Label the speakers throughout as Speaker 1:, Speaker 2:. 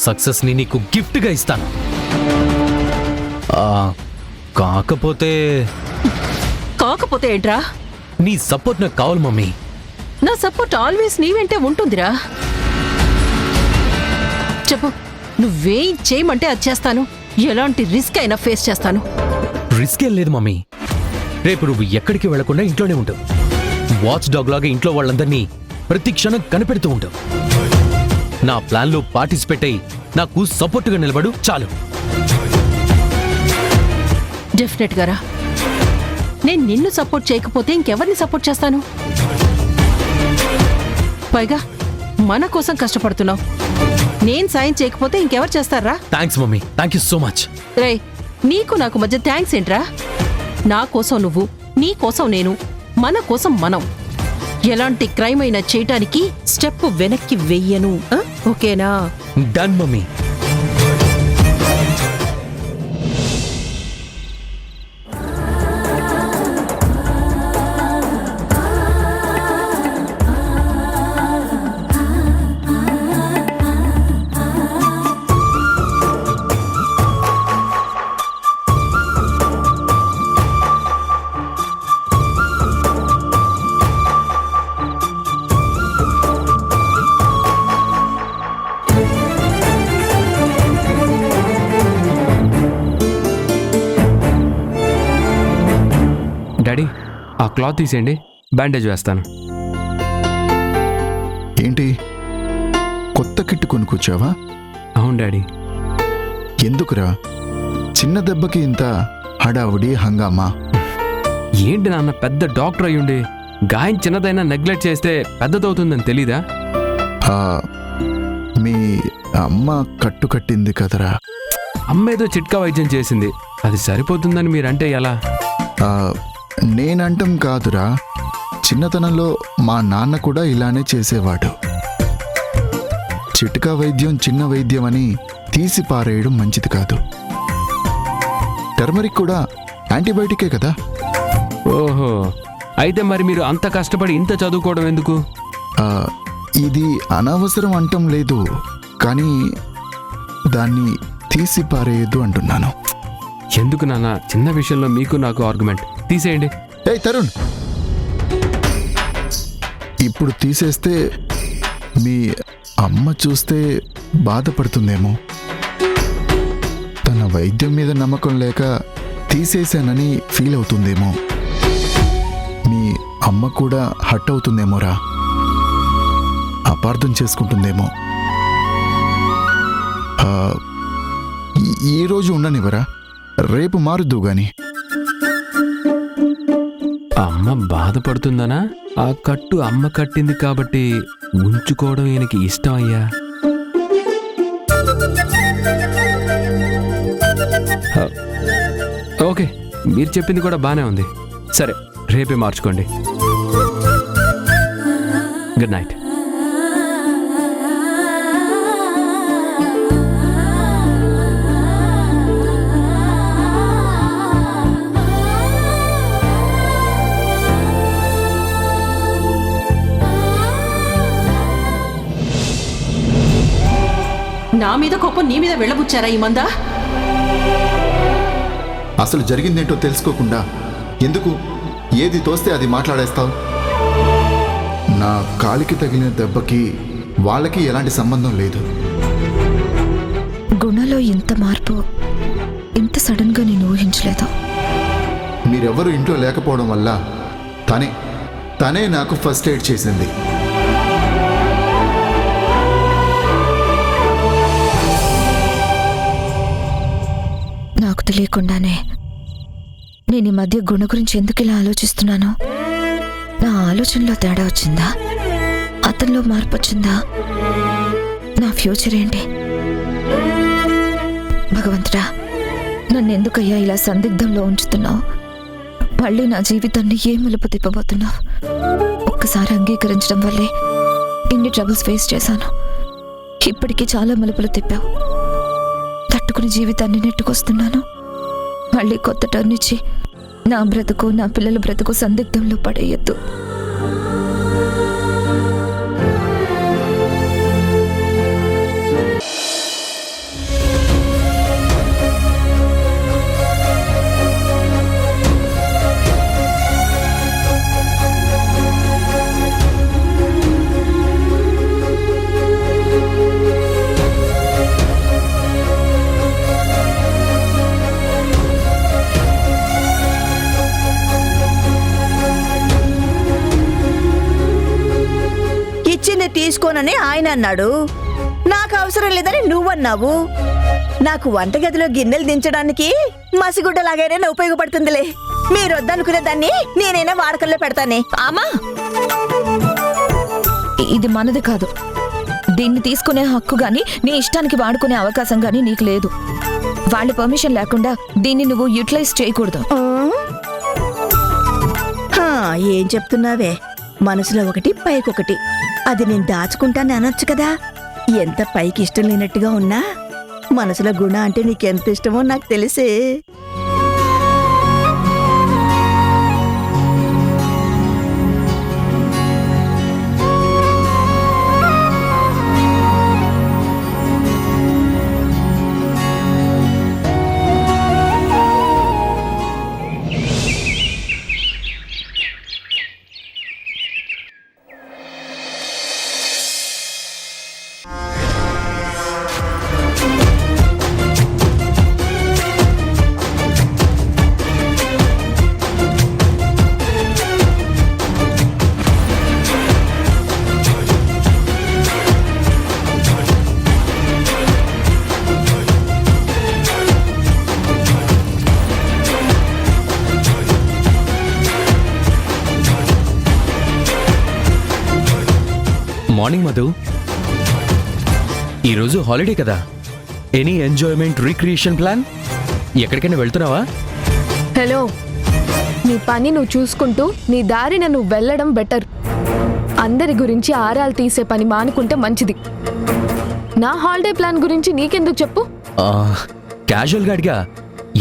Speaker 1: సక్సెస్ని నీకు గిఫ్ట్గా ఇస్తాను. కాకపోతే
Speaker 2: ఏంట్రా?
Speaker 1: నీ సపోర్ట్ నాకు కావాలి మమ్మీ.
Speaker 2: నా సపోర్ట్ ఆల్వేస్ నీ వెంటే ఉంటుందిరా. చెప్పు, నువ్వేం చేయమంటే అది చేస్తాను. ఎలాంటి రిస్క్ అయినా ఫేస్ చేస్తాను.
Speaker 1: రిస్క్ ఏం లేదు మమ్మీ. రేపు నువ్వు ఎక్కడికి వెళ్లకుండా ఇంట్లోనే ఉంటావు. వాచ్ డాగ్ లాగా ఇంట్లో వాళ్ళందరినీ ప్రతి క్షణం కనిపెడుతూ ఉంటావు. నా ప్లాన్లో పార్టిసిపేట్ అయ్యి నాకు సపోర్ట్గా నిలబడు చాలు.
Speaker 2: డెఫినెట్ గారా. నేను నిన్ను సపోర్ట్ చేయకపోతే ఇంకెవరిని సపోర్ట్ చేస్తాను? పైగా మన కోసం కష్టపడుతున్నావు. నేను సాయం చేయకపోతే ఇంకెవరు చేస్తారా?
Speaker 1: Thanks mummy, thank you so much.
Speaker 2: రే, నీకు నాకు మధ్య థ్యాంక్స్ ఏంట్రా? నా కోసం నువ్వు, నీ కోసం నేను, మన కోసం మనం. ఎలాంటి క్రైమ్ అయినా చేయటానికి స్టెప్ వెనక్కి వెయ్యను. ఓకేనా?
Speaker 1: Done mummy.
Speaker 3: డాడీ, ఆ క్లాత్ తీసేయండి, బ్యాండేజ్ వేస్తాను.
Speaker 4: ఏంటి, కొత్త కిట్టు కొనుక్కొచ్చావా?
Speaker 3: అవును డాడీ.
Speaker 4: ఎందుకురా చిన్న దెబ్బకి ఇంత హడావుడి హంగామా?
Speaker 3: ఏంటి నాన్న, పెద్ద డాక్టర్ అయ్యుండి గాయం చిన్నదైనా నెగ్లెక్ట్ చేస్తే పెద్దదవుతుందని తెలీదా?
Speaker 4: మీ అమ్మ కట్టు కట్టింది కదరా.
Speaker 3: అమ్మేదో చిట్కా వైద్యం చేసింది, అది సరిపోతుందని మీరంటే ఎలా?
Speaker 4: నేనంటం కాదురా, చిన్నతనంలో మా నాన్న కూడా ఇలానే చేసేవాడు. చిట్కా వైద్యం చిన్న వైద్యం అని తీసి పారేయడం మంచిది కాదు. టర్మరిక్ కూడా యాంటీబయాటికే కదా.
Speaker 3: ఓహో, అయితే మరి మీరు అంత కష్టపడి ఇంత చదువుకోవడం ఎందుకు?
Speaker 4: ఇది అనవసరం అంటం లేదు, కానీ దాన్ని తీసి పారేయద్దు అంటున్నాను.
Speaker 3: ఎందుకు నాన్న, చిన్న విషయంలో మీకు నాకు ఆర్గ్యుమెంట్. తీసేయండి.
Speaker 4: ఏయ్ తరుణ్, ఇప్పుడు తీసేస్తే మీ అమ్మ చూస్తే బాధపడుతుందేమో. తన వైద్యం మీద నమ్మకం లేక తీసేశానని ఫీల్ అవుతుందేమో. మీ అమ్మ కూడా హట్ అవుతుందేమోరా, అపార్థం చేసుకుంటుందేమో. ఈరోజు ఉండనివరా, రేపు మారుద్దు గాని.
Speaker 3: అమ్మ బాధపడుతుందనా? ఆ కట్టు అమ్మ కట్టింది కాబట్టి ఉంచుకోవడం ఈయనకి ఇష్టం అయ్యా. ఓకే, మీరు చెప్పింది కూడా బానే ఉంది. సరే, రేపే మార్చుకోండి. Good night.
Speaker 2: నా మీద కోపం నీ మీద వెళ్ళబుచ్చారా ఈ మందా?
Speaker 4: అసలు జరిగిందేంటో తెలుసుకోకుండా ఎందుకు ఏది తోస్తే అది మాట్లాడేస్తావు? నా కాలికి తగిలిన దెబ్బకి వాళ్ళకి ఎలాంటి సంబంధం లేదు.
Speaker 5: గుణలో ఇంత మార్పు ఇంత సడన్గా నేను ఊహించలేదు.
Speaker 4: మీరెవరూ ఇంట్లో లేకపోవడం వల్ల తనే నాకు ఫస్ట్ ఎయిడ్ చేసింది.
Speaker 5: నాకు తెలియకుండానే నేను ఈ మధ్య గుణ గురించి ఎందుకు ఇలా ఆలోచిస్తున్నాను? నా ఆలోచనలో తేడా వచ్చిందా? అతనిలో మార్పు వచ్చిందా? నా ఫ్యూచర్ ఏంటి? భగవంతుడా, నన్ను ఎందుకయ్యా ఇలా సందిగ్ధంలో ఉంచుతున్నావు? మళ్ళీ నా జీవితాన్ని ఏ మలుపు తిప్పబోతున్నావు? ఒక్కసారి అంగీకరించడం వల్లే ఇన్ని ట్రబుల్స్ ఫేస్ చేశాను. ఇప్పటికీ చాలా మలుపులు తిప్పావు. తట్టుకుని జీవితాన్ని నెట్టుకొస్తున్నాను. మళ్ళీ కొత్త టర్న్ ఇచ్చి నా బ్రతుకు, నా పిల్లల బ్రతుకు సందిగ్ధంలో పడేయద్దు.
Speaker 6: తీసుకోనని ఆయన అన్నాడు. నాకు అవసరం లేదని నువ్వన్నావు. నాకు వంటగదిలో గిన్నెలు దించడానికి మసిగుడ్డలాగైనా ఉపయోగపడుతుందిలే. మీరు వద్దనుకునే దాన్ని నేనైనా వాడకంలో పెడతానే.
Speaker 5: అమ్మా, ఇది మనది కాదు. దీన్ని తీసుకునే హక్కు గాని నీ ఇష్టానికి వాడుకునే అవకాశం గాని నీకు లేదు. వాళ్ళ పర్మిషన్ లేకుండా దీన్ని నువ్వు యూటిలైజ్ చేయకూడదు.
Speaker 6: ఏం చెప్తున్నావే? మనసులో ఒకటి పైకొకటి. అది నేను దాచుకుంటాను అనొచ్చు కదా. ఎంత పైకి ఇష్టం లేనట్టుగా ఉన్నా మనసులో గుణ అంటే నీకెంత ఇష్టమో నాకు తెలిసే.
Speaker 1: మార్నింగ్ మధు. ఈరోజు హాలిడే కదా, ఎనీ ఎంజాయ్మెంట్ రిక్రియేషన్ ప్లాన్? ఎక్కడికైనా వెళ్తున్నావా?
Speaker 7: హలో, నీ పని నువ్వు చూసుకుంటూ నీ దారిన నువ్వు వెళ్ళడం బెటర్. అందరి గురించి ఆరాలు తీసే పని మానుకుంటే మంచిది. నా హాలిడే ప్లాన్ గురించి నీకెందుకు చెప్పు?
Speaker 1: క్యాజువల్ గా అడిగా,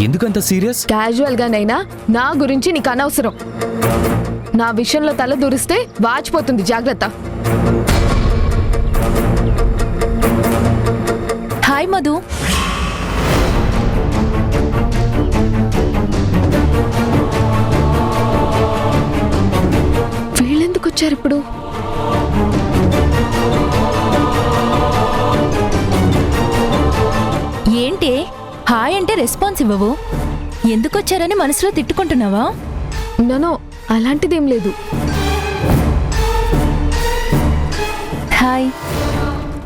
Speaker 1: ఎందుకంత సీరియస్?
Speaker 7: క్యాజువల్ గానైనా నా గురించి నీకు అనవసరం. నా విషయంలో తల దూరిస్తే వాచిపోతుంది, జాగ్రత్త.
Speaker 5: హాయ్ మధు.
Speaker 7: వీళ్ళెందుకు వచ్చారు ఇప్పుడు?
Speaker 5: ఏంటి హాయ్ అంటే రెస్పాన్స్ ఇవ్వవు? ఎందుకొచ్చారని మనసులో తిట్టుకుంటున్నావా?
Speaker 7: నో, అలాంటిదేం లేదు.
Speaker 5: హాయ్.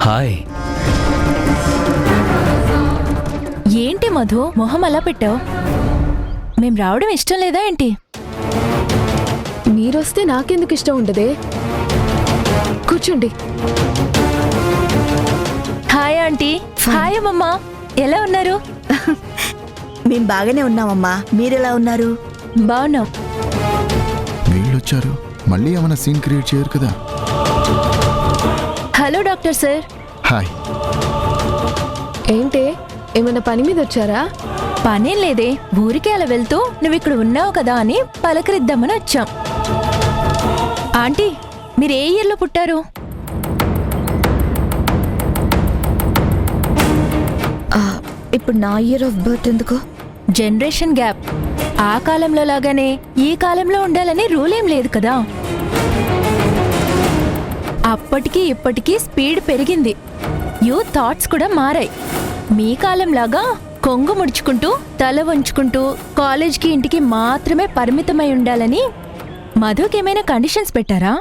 Speaker 1: హాయ్.
Speaker 5: ఏంటి మధు మొహం అలా పెట్టావు? మేం రావడం ఇష్టం లేదా ఏంటి?
Speaker 7: మీరొస్తే నాకెందుకు ఇష్టం ఉండదే? కూర్చోండి.
Speaker 5: Hi aunty. హాయ్ అమ్మమ్మ, ఎలా ఉన్నారు?
Speaker 6: మేం బాగానే ఉన్నామమ్మా, మీరెలా ఉన్నారు?
Speaker 5: బాగున్నాం.
Speaker 4: వీళ్ళొచ్చారు, మళ్ళీ ఏమైనా సీన్ క్రియేట్ చేయరు కదా.
Speaker 5: Hello doctor sir.
Speaker 4: హాయ్.
Speaker 7: ఏంటే, ఏమైనా పని మీద వచ్చారా?
Speaker 5: పనేం లేదే, ఊరికే అలా వెళ్తూ నువ్వు ఇక్కడ ఉన్నావు కదా అని పలకరిద్దామని వచ్చాం. ఆంటీ, మీరు ఏ ఇయర్లో పుట్టారు? ఇప్పుడు నా ఇయర్ ఆఫ్ బర్త్ ఎందుకు? Generation gap. ఆ కాలంలో లాగానే ఈ కాలంలో ఉండాలని రూల్ ఏం లేదు కదా. అప్పటికి ఇప్పటికీ స్పీడ్ పెరిగింది, యూత్ థాట్స్ కూడా మారాయి. మీ కాలంలాగా కొంగు ముడుచుకుంటూ తల వంచుకుంటూ కాలేజ్కి ఇంటికి మాత్రమే పరిమితమై ఉండాలని మధుకేమైనా కండిషన్స్ పెట్టారా?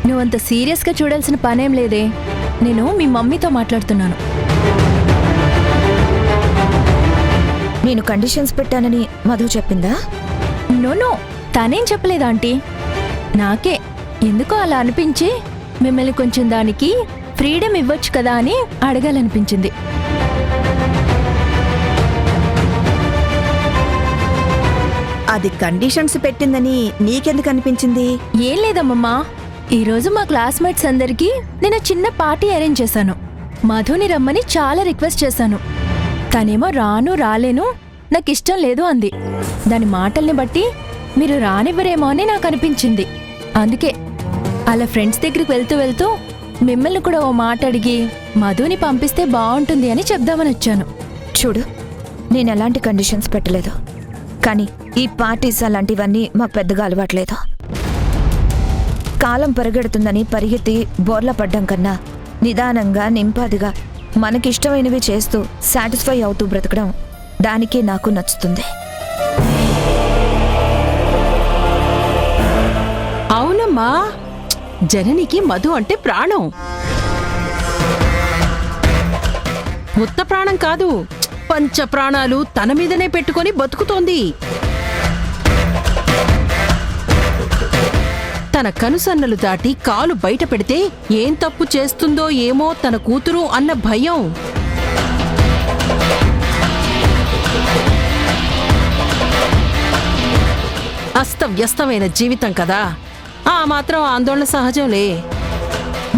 Speaker 5: నువ్వంత సీరియస్గా చూడాల్సిన పనేం లేదే. నేను మీ మమ్మీతో మాట్లాడుతున్నాను. నేను కండిషన్స్ పెట్టానని మధు చెప్పిందా? నో, తనేం చెప్పలేదు ఆంటీ. నాకే ఎందుకో అలా అనిపించి మిమ్మల్ని కొంచెం దానికి ఫ్రీడమ్ ఇవ్వచ్చు కదా అని అడగాలనిపించింది.
Speaker 6: అది కండిషన్స్ పెట్టిందని నీకెందుకు అనిపించింది?
Speaker 5: ఏం లేదమ్మమ్మా, ఈరోజు మా క్లాస్మేట్స్ అందరికీ నేను చిన్న పార్టీ అరేంజ్ చేశాను. మధుని రమ్మని చాలా రిక్వెస్ట్ చేశాను. తనేమో రాలేను, నాకు ఇష్టం లేదు అంది. దాని మాటల్ని బట్టి మీరు రానివ్వరేమో అని నాకు అనిపించింది. అందుకే అలా ఫ్రెండ్స్ దగ్గరికి వెళ్తూ మిమ్మల్ని కూడా ఓ మాట అడిగి మధుని పంపిస్తే బాగుంటుంది అని చెప్దామని వచ్చాను. చూడు, నేను ఎలాంటి కండిషన్స్ పెట్టలేదు, కానీ ఈ పార్టీస్ అలాంటివన్నీ మాకు పెద్దగా అలవాట్లేదు. కాలం పరిగెడుతుందని పరిగెత్తి బోర్లా పడ్డం కన్నా నిదానంగా నింపాదిగా మనకిష్టమైనవి చేస్తూ సాటిస్ఫై అవుతూ బ్రతకడం, దానికే నాకు నచ్చుతుంది.
Speaker 2: లేదమ్మా. జననికి మధు అంటే ప్రాణం. ఉత్త ప్రాణం కాదు, పంచ ప్రాణాలు తన మీదనే పెట్టుకొని బతుకుతోంది. తన కనుసన్నలు దాటి కాలు బయట పెడితే ఏం తప్పు చేస్తుందో ఏమో తన కూతురు అన్న భయం. అస్తవ్యస్తమైన జీవితం కదా, ఆ మాత్రం ఆందోళన సహజంలే.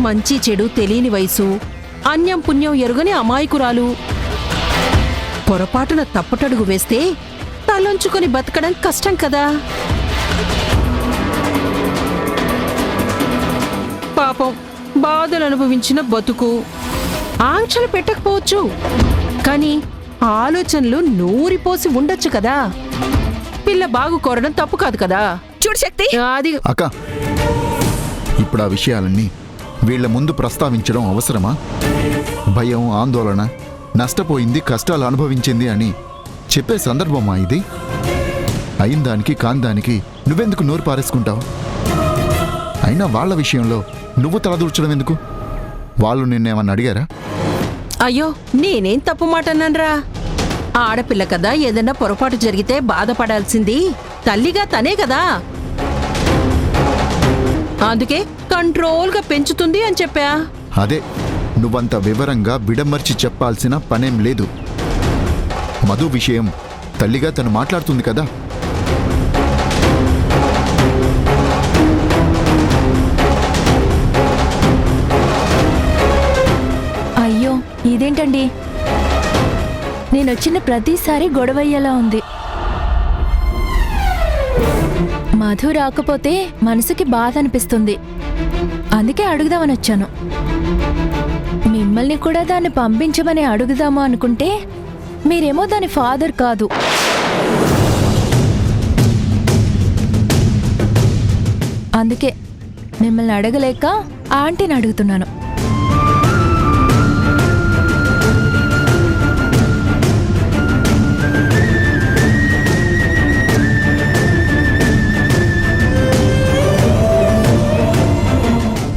Speaker 2: మంచి చెడు తెలియని వయసు, అన్యం పుణ్యం ఎరుగని అమాయకురాలు. పొరపాటున తప్పటడుగు వేస్తే తలొంచుకొని బతకడం కష్టం కదా. పాపం బాధలు అనుభవించిన బతుకు. ఆంక్షలు పెట్టకపోవచ్చు, కానీ ఆలోచనలు నూరిపోసి ఉండొచ్చు కదా. పిల్ల బాగు కోరడం తప్పు కాదు కదా.
Speaker 6: చూడు శక్తి,
Speaker 2: అది
Speaker 4: అక్క, ఇప్పుడు ఆ విషయాలన్నీ వీళ్ళ ముందు ప్రస్తావించడం అవసరమా? భయం, ఆందోళన, నష్టపోయింది, కష్టాలు అనుభవించింది అని చెప్పే సందర్భమా ఇది? అయిన దానికి కాని దానికి నువ్వెందుకు నోరు పారేసుకుంటావు? అయినా వాళ్ళ విషయంలో నువ్వు తలదూర్చడం ఎందుకు? వాళ్ళు నిన్నేమన్నా అడిగారా?
Speaker 2: అయ్యో, నేనేం తప్పు మాట అన్నాన్రా? ఆడపిల్ల కదా, ఏదైనా పొరపాటు జరిగితే బాధపడాల్సింది తల్లిగా తనే కదా. అందుకే కంట్రోల్గా పెంచుతుంది అని చెప్పా.
Speaker 4: అదే, నువ్వంత వివరంగా విడమర్చి చెప్పాల్సిన పనేం లేదు. మధు విషయం తల్లిగా తను మాట్లాడుతుంది కదా.
Speaker 8: అయ్యో, ఇదేంటండి? నేనొచ్చిన ప్రతిసారి గొడవయ్యేలా ఉంది. మధు రాకపోతే మనసుకి బాధ అనిపిస్తుంది. అందుకే అడుగుదామని వచ్చాను. మిమ్మల్ని కూడా దాన్ని పంపించమని అడుగుదాము అనుకుంటే మీరేమో దాని ఫాదర్ కాదు. అందుకే మిమ్మల్ని అడగలేక ఆంటీని అడుగుతున్నాను.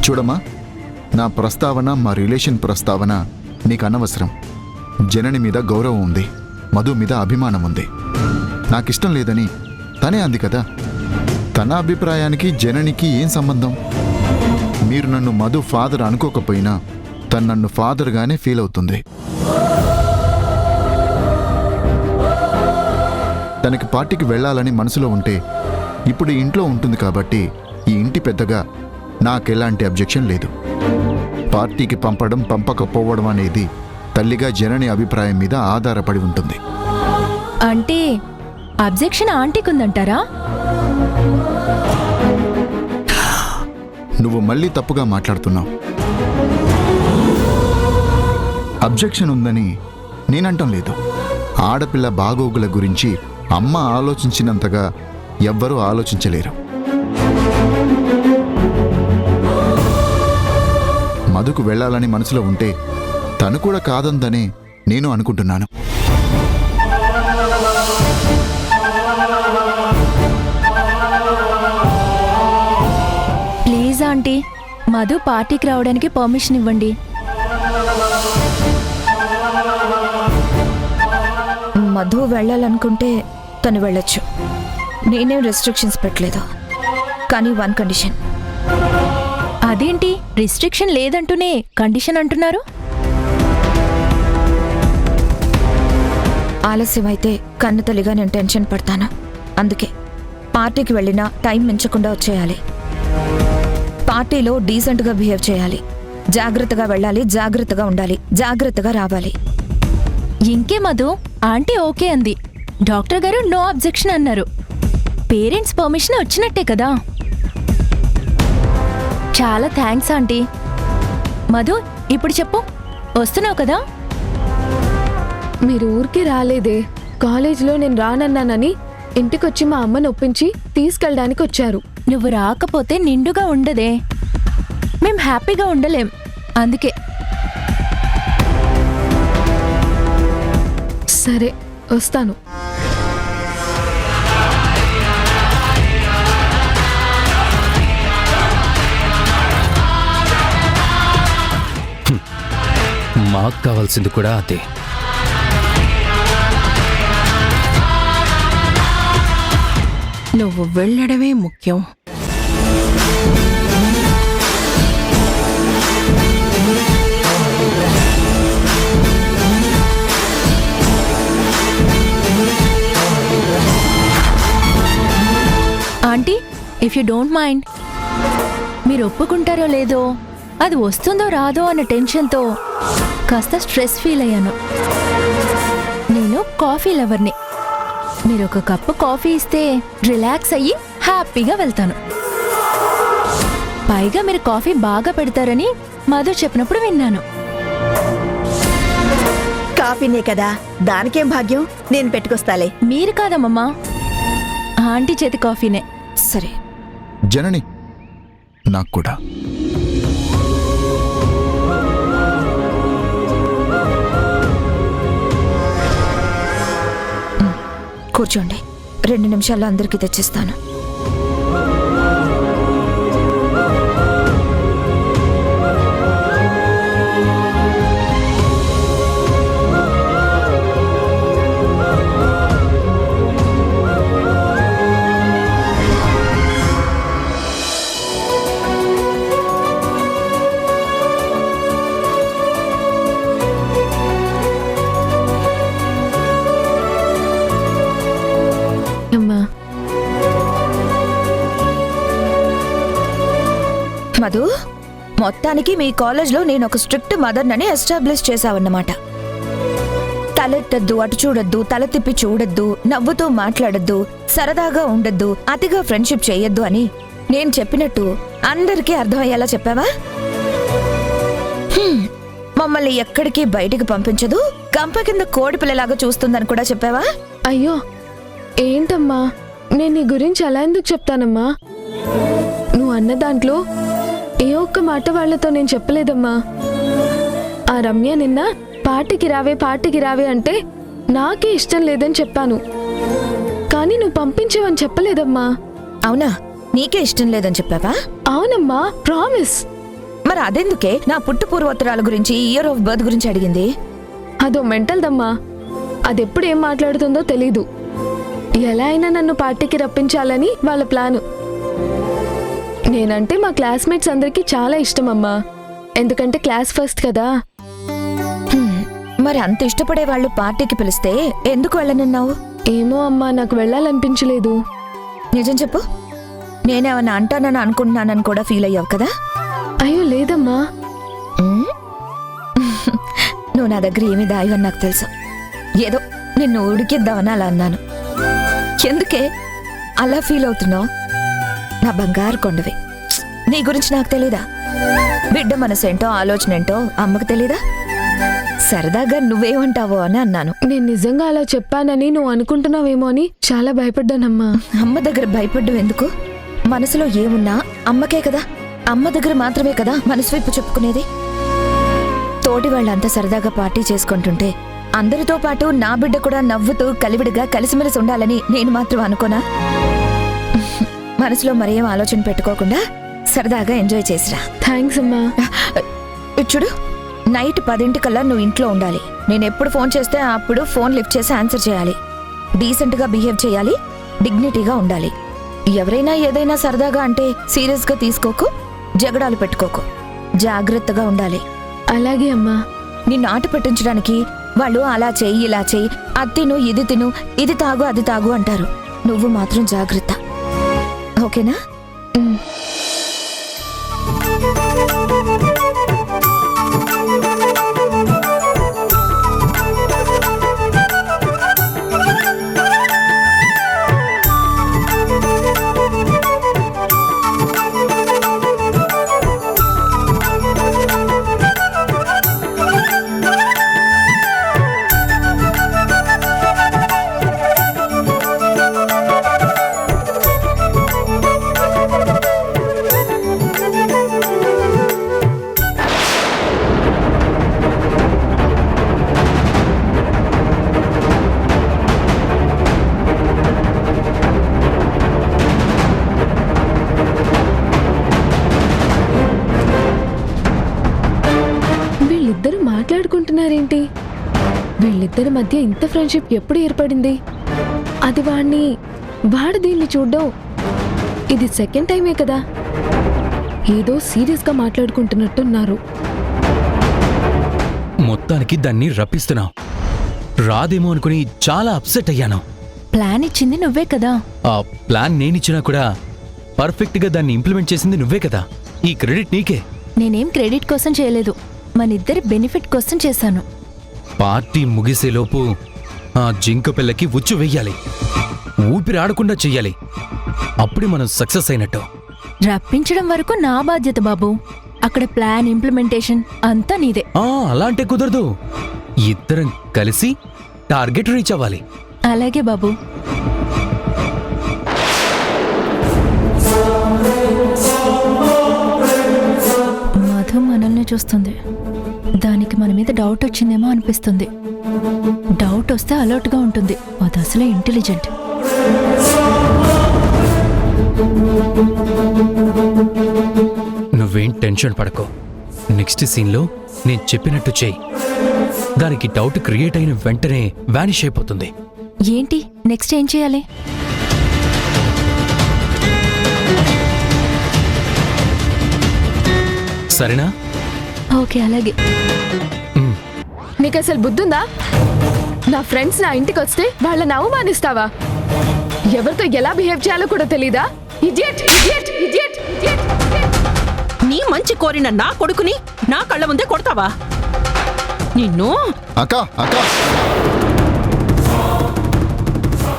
Speaker 4: చూడమ్మా, నా ప్రస్తావన, మా రిలేషన్ ప్రస్తావన నీకు అనవసరం. జనని మీద గౌరవం ఉంది, మధు మీద అభిమానం ఉంది. నాకిష్టం లేదని తనే అంది కదా. తన అభిప్రాయానికి జననికి ఏం సంబంధం? మీరు నన్ను మధు ఫాదర్ అనుకోకపోయినా తను నన్ను ఫాదర్గానే ఫీల్ అవుతుంది. తనకి పార్టీకి వెళ్ళాలని మనసులో ఉంటే ఇప్పుడు ఈ ఇంట్లో ఉంటుంది కాబట్టి ఈ ఇంటి పెద్దగా నాకెలాంటి అబ్జెక్షన్ లేదు. పార్టీకి పంపడం పంపకపోవడం అనేది తల్లిగా జనని అభిప్రాయం మీద ఆధారపడి ఉంటుంది.
Speaker 8: అంటే అబ్జెక్షన్ ఆంటీకి ఉందంటారా?
Speaker 4: నువ్వు మళ్ళీ తప్పుగా మాట్లాడుతున్నావు. అబ్జెక్షన్ ఉందని నేనంటం లేదు. ఆడపిల్ల బాగోగుల గురించి అమ్మ ఆలోచించినంతగా ఎవ్వరూ ఆలోచించలేరు. మధుకు వెళ్ళాలని మనసులో ఉంటే తను కూడా కాదందనే నేను అనుకుంటున్నాను.
Speaker 8: ప్లీజ్ ఆంటీ, మధు పార్టీకి రావడానికి పర్మిషన్ ఇవ్వండి.
Speaker 5: మధు వెళ్ళాలనుకుంటే తను వెళ్ళొచ్చు. నేనేం రెస్ట్రిక్షన్స్ పెట్టలేదు. కానీ వన్ కండిషన్.
Speaker 8: అదేంటి, రిస్ట్రిక్షన్ లేదంటూనే కండిషన్ అంటున్నారు?
Speaker 5: ఆలస్యమైతే కన్నతల్లిగా నేను టెన్షన్ పడతాను. అందుకే పార్టీకి వెళ్ళినా టైం మించకుండా వచ్చేయాలి. పార్టీలో డీసెంట్గా బిహేవ్ చేయాలి. జాగ్రత్తగా వెళ్ళాలి, జాగ్రత్తగా ఉండాలి, జాగ్రత్తగా రావాలి.
Speaker 8: ఇంకే మధు, ఆంటీ ఓకే అంది. డాక్టర్ గారు నో అబ్జెక్షన్ అన్నారు. పేరెంట్స్ పర్మిషన్ వచ్చినట్టే కదా. చాలా థ్యాంక్స్ ఆంటీ. మధు, ఇప్పుడు చెప్పు, వస్తున్నావు కదా?
Speaker 7: మీరు ఊరికి రాలేదే. కాలేజ్లో నేను రానన్నానని ఇంటికొచ్చి మా అమ్మని ఒప్పించి తీసుకెళ్ళడానికి వచ్చారు.
Speaker 8: నువ్వు రాకపోతే నిండుగా ఉండదే. మేం హ్యాపీగా ఉండలేం. అందుకే.
Speaker 7: సరే, వస్తాను.
Speaker 1: మాకు కావాల్సింది కూడా అదే.
Speaker 2: నువ్వు వెళ్ళడమే ముఖ్యం.
Speaker 8: Aunty, if you don't mind, మీరు ఒప్పుకుంటారో లేదో, అది వస్తుందో రాదో అన్న టెన్షన్తో కాస్త స్ట్రెస్ ఫీల్ అయ్యాను. నేను కాఫీ లవర్ని. మీరు ఒక కప్పు కాఫీ ఇస్తే రిలాక్స్ అయ్యి హ్యాపీగా వెళ్తాను. పైగా మీరు కాఫీ బాగా పెడతారని మధు చెప్పినప్పుడు విన్నాను.
Speaker 6: కాఫీనే కదా, దానికేం భాగ్యం, నేను పెట్టుకొస్తాలే.
Speaker 8: మీరు కాదమ్మమ్మా, ఆంటీ చేతి కాఫీనే.
Speaker 5: సరే.
Speaker 4: జనని, నాకు కూడా.
Speaker 5: కూర్చోండి, 2 నిమిషాల్లో అందరికీ తెచ్చిస్తాను.
Speaker 7: అమ్మా,
Speaker 5: మధు, మొత్తానికి మీ కాలేజ్లో నేను ఒక స్ట్రిక్ట్ మదర్నని ఎస్టాబ్లిష్ చేశావన్నమాట. తలెత్తద్దు, అటు చూడొద్దు, తల తిప్పి చూడొద్దు, నవ్వుతూ మాట్లాడొద్దు, సరదాగా ఉండొద్దు, అతిగా ఫ్రెండ్షిప్ చేయొద్దు అని నేను చెప్పినట్టు అందరికీ అర్థమయ్యేలా చెప్పావా? మమ్మల్ని ఎక్కడికి బయటికి పంపించదు, గంప కింద కోడి పిల్లలాగా చూస్తుందని కూడా చెప్పావా?
Speaker 7: అయ్యో ఏంటమ్మా, నేను నీ గురించి అలా ఎందుకు చెప్తానమ్మా? నువ్వు అన్న దాంట్లో ఏ ఒక్క మాట వాళ్లతో నేను చెప్పలేదమ్మా. ఆ రమ్య నిన్న పార్టీకి రావే అంటే నాకే ఇష్టం లేదని చెప్పాను, కానీ నువ్వు పంపించేవని చెప్పలేదమ్మా.
Speaker 5: అవునా? నీకే ఇష్టం లేదని చెప్పావా?
Speaker 7: అవునమ్మా, ప్రామిస్.
Speaker 5: మరి అదెందుకే నా పుట్టు పూర్వోత్తరాల గురించి, ఇయర్ ఆఫ్ బర్త్ గురించి అడిగింది?
Speaker 7: అదో మెంటల్దమ్మా, అదెప్పుడు ఏం మాట్లాడుతుందో తెలీదు. ఎలా అయినా నన్ను పార్టీకి రప్పించాలని వాళ్ళ ప్లాను. నేనంటే మా క్లాస్మేట్స్ అందరికీ చాలా ఇష్టమమ్మా, ఎందుకంటే క్లాస్ ఫస్ట్ కదా.
Speaker 5: మరి అంత ఇష్టపడే వాళ్ళు పార్టీకి పిలిస్తే ఎందుకు వెళ్ళనన్నావు?
Speaker 7: ఏమో అమ్మా, నాకు వెళ్ళాలనిపించలేదు.
Speaker 5: నిజం చెప్పు, నేనేమన్నా అంటానని అనుకుంటున్నానని కూడా ఫీల్ అయ్యావు కదా?
Speaker 7: అయ్యో లేదమ్మా.
Speaker 5: నువ్వు నా దగ్గర ఏమి దాయవని నాకు తెలుసు. ఏదో నిన్ను ఉడికిద్దామని అలా అన్నాను. ఎందుకే అలా ఫీల్ అవుతున్నావు? నా బంగారు కొండవి, నీ గురించి నాకు తెలీదా? బిడ్డ మనసేంటో ఆలోచనేంటో అమ్మకు తెలీదా? సరదాగా నువ్వేమంటావో అని అన్నాను.
Speaker 7: నేను నిజంగా అలా చెప్పానని నువ్వు అనుకుంటున్నావేమో అని చాలా భయపడ్డానమ్మా.
Speaker 5: అమ్మ దగ్గర భయపడ్డం ఎందుకు? మనసులో ఏమున్నా అమ్మకే కదా, అమ్మ దగ్గర మాత్రమే కదా మనసు వైపు చెప్పుకునేది. తోటి వాళ్ళంతా సరదాగా పార్టీ చేసుకుంటుంటే అందరితో పాటు నా బిడ్డ కూడా నవ్వుతూ కలివిడిగా కలిసిమెలిసి ఉండాలని నేను మాత్రం అనుకోనా? మనసులో మరేం ఆలోచన పెట్టుకోకుండా సరదాగా ఎంజాయ్ చేసిరా.
Speaker 7: థ్యాంక్స్ అమ్మా.
Speaker 5: చూడు, నైట్ 10 నువ్వు ఇంట్లో ఉండాలి. నేను ఎప్పుడు ఫోన్ చేస్తే అప్పుడు ఫోన్ లిఫ్ట్ చేసి ఆన్సర్ చేయాలి. డీసెంట్గా బిహేవ్ చేయాలి, డిగ్నిటీగా ఉండాలి. ఎవరైనా ఏదైనా సరదాగా అంటే సీరియస్గా తీసుకోకు, జగడాలు పెట్టుకోకు, జాగ్రత్తగా ఉండాలి.
Speaker 7: అలాగే అమ్మా.
Speaker 5: నిన్ను ఆట పెట్టించడానికి వాళ్ళు అలా చెయ్యి, ఇలా చెయ్యి, అది తిను, ఇది తిను, ఇది తాగు, అది తాగు అంటారు. నువ్వు మాత్రం జాగ్రత్త, ఓకేనా?
Speaker 7: వీళ్ళిద్దరూ మాట్లాడుకుంటున్నారేంటి? వీళ్ళిద్దరి మధ్య ఇంత ఫ్రెండ్షిప్ ఎప్పుడు ఏర్పడింది? అది వాడు దీన్ని చూడ్డం ఇది సెకండ్ టైమే కదా. ఏదో సీరియస్గా మాట్లాడుకుంటున్నట్టున్నారు.
Speaker 1: మొత్తానికి దాన్ని రప్పిస్తున్నావు. రాదేమో అనుకుని చాలా అప్సెట్ అయ్యాను.
Speaker 8: ప్లాన్ ఇచ్చింది నువ్వే కదా.
Speaker 1: ఆ ప్లాన్ నేనిచ్చినా కూడా పర్ఫెక్ట్ గా దాన్ని ఇంప్లిమెంట్ చేసింది నువ్వే కదా. ఈ క్రెడిట్ నీకే.
Speaker 8: నేనేం క్రెడిట్ కోసం చేయలేదు, మనిద్దరి బెనిఫిట్ కోసం చేశాను.
Speaker 1: పార్టీ ముగిసేలోపు ఆ జింక పిల్లకి ఉచ్చు వెయ్యాలి, ఊపిరి ఆడకుండా చెయ్యాలి. అప్పుడే మనం సక్సెస్ అయినట్టు.
Speaker 8: రప్పించడం వరకు నా బాధ్యత బాబు. అక్కడ ప్లాన్ ఇంప్లిమెంటేషన్ అంతా నీదే.
Speaker 1: అలా అంటే కుదరదు. ఇద్దరం కలిసి టార్గెట్ రీచ్ అవ్వాలి.
Speaker 8: అలాగే బాబు. మధు మనల్ని చూస్తుంది. దానికి మన మీద డౌట్ వచ్చిందేమో అనిపిస్తుంది. డౌట్ వస్తే అలర్ట్గా ఉంటుంది. అది అసలే ఇంటెలిజెంట్.
Speaker 1: నువ్వేం టెన్షన్ పడకో. నెక్స్ట్ సీన్లో నేను చెప్పినట్టు చేయి. దానికి డౌట్ క్రియేట్ అయిన వెంటనే వానిష్ అయిపోతుంది.
Speaker 8: ఏంటి నెక్స్ట్ ఏం చేయాలి?
Speaker 1: సరేనా?
Speaker 8: ఓకే, అలాగే.
Speaker 7: నీకు అసలు బుద్ధుందా? నా ఫ్రెండ్స్ నా ఇంటికి వస్తే వాళ్ళని అవమానిస్తావా? ఎవరితో ఎలా బిహేవ్ చేయాలో కూడా తెలీదా? Idiot, idiot, idiot, idiot.
Speaker 2: నీ మంచి కోరిన నా కొడుకుని నా కళ్ళ ముందే కొడతావా? నిన్ను
Speaker 4: అక్క అక్క